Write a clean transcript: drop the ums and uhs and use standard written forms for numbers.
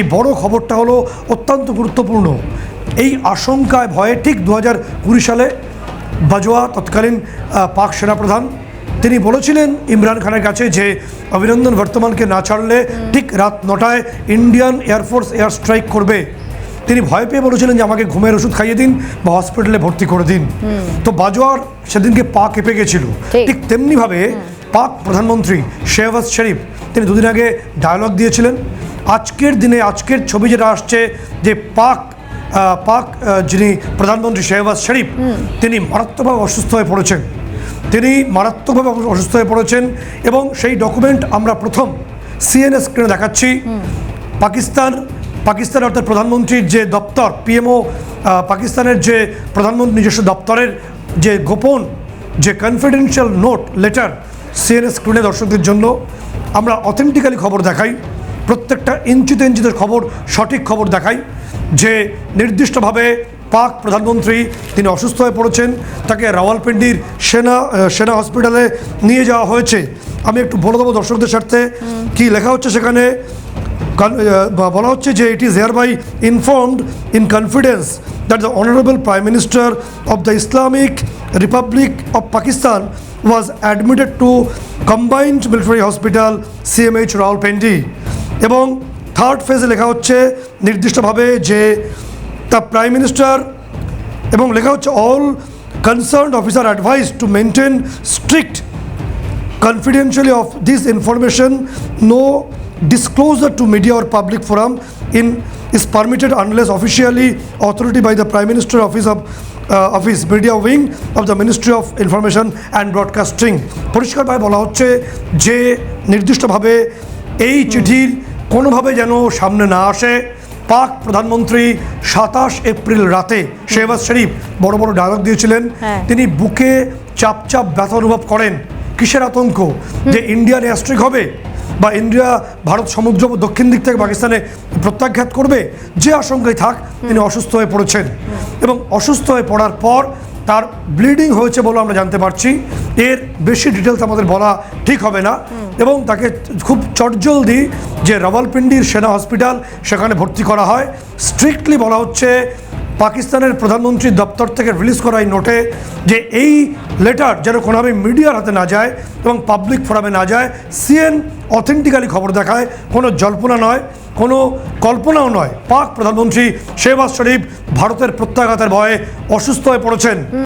এই বড় খবরটা হলো অত্যন্ত গুরুত্বপূর্ণ। এই আশঙ্কায় ভয়ে ঠিক 2020 সালে বাজওয়া তৎকালীন পাক সেনাপ্রধান তিনি বলেছিলেন ইমরান খানের কাছে যে অভিনন্দন বর্তমানকে না ছাড়লে ঠিক রাত 9টায় ইন্ডিয়ান এয়ারফোর্স এয়ার স্ট্রাইক করবে। তিনি ভয় পেয়ে বলেছিলেন যে আমাকে ঘুমের ওষুধ খাইয়ে দিন বা হসপিটালে ভর্তি করে দিন। তো বাজওয়ার সেদিনকে পা কেঁপে গেছিল। ঠিক তেমনিভাবে পাক প্রধানমন্ত্রী শেহবাজ শরীফ তিনি দুদিন আগে ডায়লগ দিয়েছিলেন। আজকের দিনে আজকের ছবি যেটা আসছে যে পাক যিনি প্রধানমন্ত্রী শেহবাজ শরীফ তিনি মারাত্মকভাবে অসুস্থ হয়ে পড়েছেন। এবং সেই ডকুমেন্ট আমরা প্রথম সিএনএ স্ক্রিনে দেখাচ্ছি। পাকিস্তান অর্থাৎ প্রধানমন্ত্রীর যে দপ্তর পিএমও পাকিস্তানের যে প্রধানমন্ত্রী নিজস্ব দপ্তরের যে গোপন যে কনফিডেন্সিয়াল নোট লেটার সিএনএ স্ক্রিনে দর্শকদের জন্য আমরা অথেন্টিক্যালি খবর দেখাই, প্রত্যেকটা ইঞ্চিতে ইঞ্চিতে খবর সঠিক খবর দেখাই যে নির্দিষ্টভাবে পাক প্রধানমন্ত্রী তিনি অসুস্থ হয়ে পড়েছেন, তাকে রাওয়ালপিন্ডির সেনা হসপিটালে নিয়ে যাওয়া হয়েছে। আমি একটু বলে দেবো দর্শকদের স্বার্থে কি লেখা হচ্ছে সেখানে। বলা হচ্ছে যে it is hereby informed in confidence that the honourable prime minister of the Islamic Republic of Pakistan was admitted to combined military hospital CMH Rawalpindi. এবং থার্ড ফেজে লেখা হচ্ছে নির্দিষ্টভাবে যে দ্য প্রাইম মিনিস্টার এবং লেখা হচ্ছে all concerned officer advice to maintain strict confidentiality of this information. No disclosure to media or public forum is permitted unless officially authorized by the Prime Minister Office Media Wing of the Ministry of Information and Broadcasting. পরিষ্কারভাবে বলা হচ্ছে যে নির্দিষ্টভাবে এই চিঠির কোনোভাবে যেন সামনে না আসে। পাক প্রধানমন্ত্রী 27 এপ্রিল রাতে শেহবাজ শরীফ বড় বড় ডায়লগ দিয়েছিলেন। তিনি বুকে চাপ ব্যথা অনুভব করেন। কিসের আতঙ্ক? যে ইন্ডিয়ান এয়ার স্ট্রাইক হবে বা ইন্ডিয়া ভারত সমুদ্র দক্ষিণ দিক থেকে পাকিস্তানে প্রত্যাঘাত করবে, যে আশঙ্কায় থাক তিনি অসুস্থ হয়ে পড়েছেন। এবং অসুস্থ হয়ে পড়ার পর তার ব্লিডিং হয়েছে বলে আমরা জানতে পারছি। এর বেশি ডিটেলস আমাদের বলা ঠিক হবে না। এবং তাকে খুব চটজলদি যে রাওয়ালপিন্ডির সেনা হসপিটাল সেখানে ভর্তি করা হয়। স্ট্রিক্টলি বলা হচ্ছে পাকিস্তানের প্রধানমন্ত্রীর দপ্তর থেকে রিলিজ করা এই নোটে যে এই লেটার যেন কোনোভাবে মিডিয়ার হাতে না যায় এবং পাবলিক ফোরামে না যায়। সিএন অথেন্টিক্যালি খবর দেখায়, কোনো জল্পনা নয়, কোনো কল্পনাও নয়। পাক প্রধানমন্ত্রী শেহবাজ শরীফ ভারতের প্রত্যাঘাতের ভয়ে অসুস্থ হয়ে পড়েছেন।